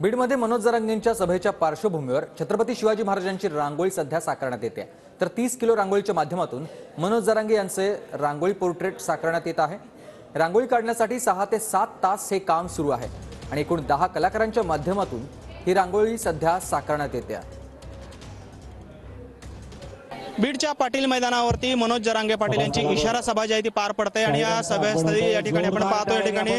बीडमध्ये मनोज जरांगेंच्या सभेच्या पार्श्वभूमीवर छत्रपती शिवाजी महाराजांची रांगोळी सध्या साकारण्यात येते। तर 30 किलो रांगोळीच्या माध्यमातून मनोज जरांगे यांचे रांगोळी पोर्ट्रेट साकारण्यात येत आहे। रांगोळी काढण्यासाठी 6 ते 7 तास हे काम सुरू आहे आणि एकूण 10 कलाकारांच्या माध्यमातून ही रांगोळी सध्या साकारण्यात येते। बीडच्या पाटील मैदानावरती मनोज जरांगे पाटील यांची इशारा सभा जी आहे ती पार पडते आणि या सभेस्थळी या ठिकाणी आपण पाहतो या ठिकाणी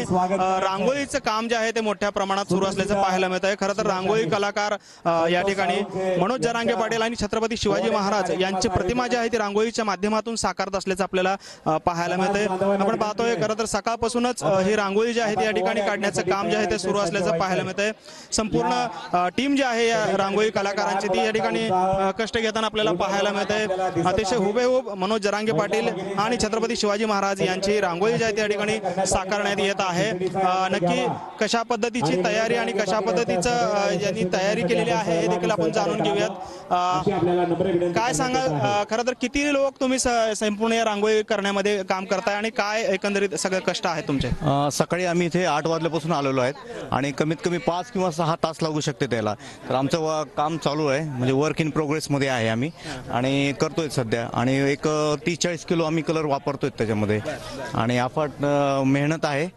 रांगोळीचं काम जे आहे ते मोठ्या प्रमाणात सुरू असल्याचं पाहायला मिळत आहे। खरं तर रांगोळी कलाकार या ठिकाणी मनोज जरांगे पाटील आणि छत्रपती शिवाजी महाराज यांची प्रतिमा जी आहे ती रांगोळीच्या माध्यमातून साकारत असल्याचं आपल्याला पाहायला मिळतंय। आपण पाहतोय खरं तर सकाळपासूनच ही रांगोळी जी आहे ती या ठिकाणी काढण्याचं काम जे आहे ते सुरू असल्याचं पाहायला मिळतंय। संपूर्ण टीम जी आहे या रांगोळी कलाकारांची ती या ठिकाणी कष्ट घेताना आपल्याला पाहायला मिळतंय। अतिशय हुबेहूब मनोज जरांगे पाटील आणि छत्रपती शिवाजी महाराज यांची रांगोळी जी आहे त्या ठिकाणी साकारण्यात येत आहे। नक्की कशा पद्धतीची तयारी आणि कशा पद्धतीचं यांनी तयारी केलेली आहे हे देखील आपण जाणून घेऊयात। काय सांगाल खरं तर किती लोक तुम्ही संपूर्ण या रांगोळी करण्यामध्ये काम करताय आणि काय एकंदरीत सगळे कष्ट आहेत तुमचे? सकाळी आम्ही इथे 8 वाजल्यापासून आलेलो आहेत आणि कमीत कमी 5 किंवा 6 तास लागू शकते त्याला। तर आमचं काम चालू आहे, म्हणजे वर्क इन प्रोग्रेस मध्ये आहे आम्ही आणि करतोय सध्या। आणि एक 30-40 किलो आम्ही कलर वापरतोय त्याच्यामध्ये आणि अफाट मेहनत आहे।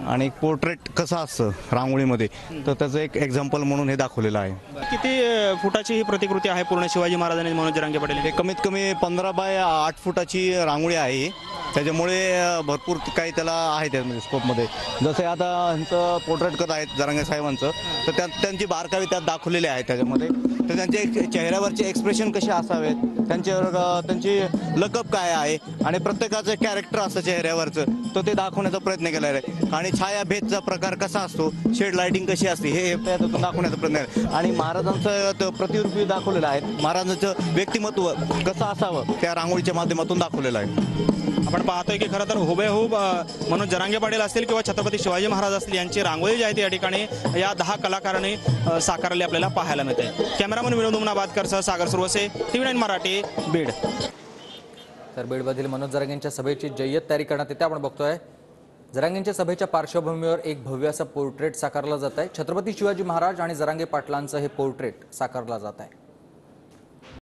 आणि पोर्ट्रेट कसं असतं रांगोळीमध्ये तर त्याचं एक एक्झाम्पल म्हणून हे दाखवलेलं आहे। किती फुटाची ही प्रतिकृती आहे पूर्ण शिवाजी महाराज आणि मनोज जरांगे पाटील? हे कमीत कमी 15 बाय 8 फुटाची रांगोळी आहे। त्याच्यामुळे भरपूर काही त्याला आहे त्यामध्ये स्कोपमध्ये। जसे आता ह्यांचं पोर्ट्रेट करत आहेत जरांगे साहेबांचं, तर त्यात त्यांची बारकावे त्यात दाखवलेले आहेत त्याच्यामध्ये। तर त्यांचे चेहऱ्यावरचे एक्सप्रेशन कसे असावेत, त्यांची लकअप काय आहे आणि प्रत्येकाचं कॅरेक्टर असतं चेहऱ्यावरचं, तर ते दाखवण्याचा प्रयत्न केला आहे। आणि छायाभेदचा प्रकार कसा असतो, शेड लाइटिंग कशी असते हे त्यातून दाखवण्याचा प्रयत्न आहे। आणि महाराजांचं प्रतिरूपी दाखवलेलं आहे, महाराजांचं व्यक्तिमत्व कसं असावं त्या रांगोळीच्या माध्यमातून दाखवलेलं आहे। आपण पाहतोय की खरं तर हुबेहूब मनोज जरांगे पाटील असतील किंवा छत्रपती शिवाजी महाराज असतील यांची रांगोळी जी आहे ती या ठिकाणी या 10 कलाकारांनी साकारली आपल्याला पाहायला मिळते। कॅमेरामन विनोद उमनाबादकर सह सागर सुरवसे, TV9 मराठी, बीड। तर बीडमधील मनोज जरांगेंच्या सभेची जय्यत तयारी करण्यात येते। आपण बघतोय जरांगेंच्या सभेच्या पार्श्वभूमीवर एक भव्य असं पोर्ट्रेट साकारलं जात आहे। छत्रपती शिवाजी महाराज आणि जरांगे पाटलांचं हे पोर्ट्रेट साकारलं जात आहे।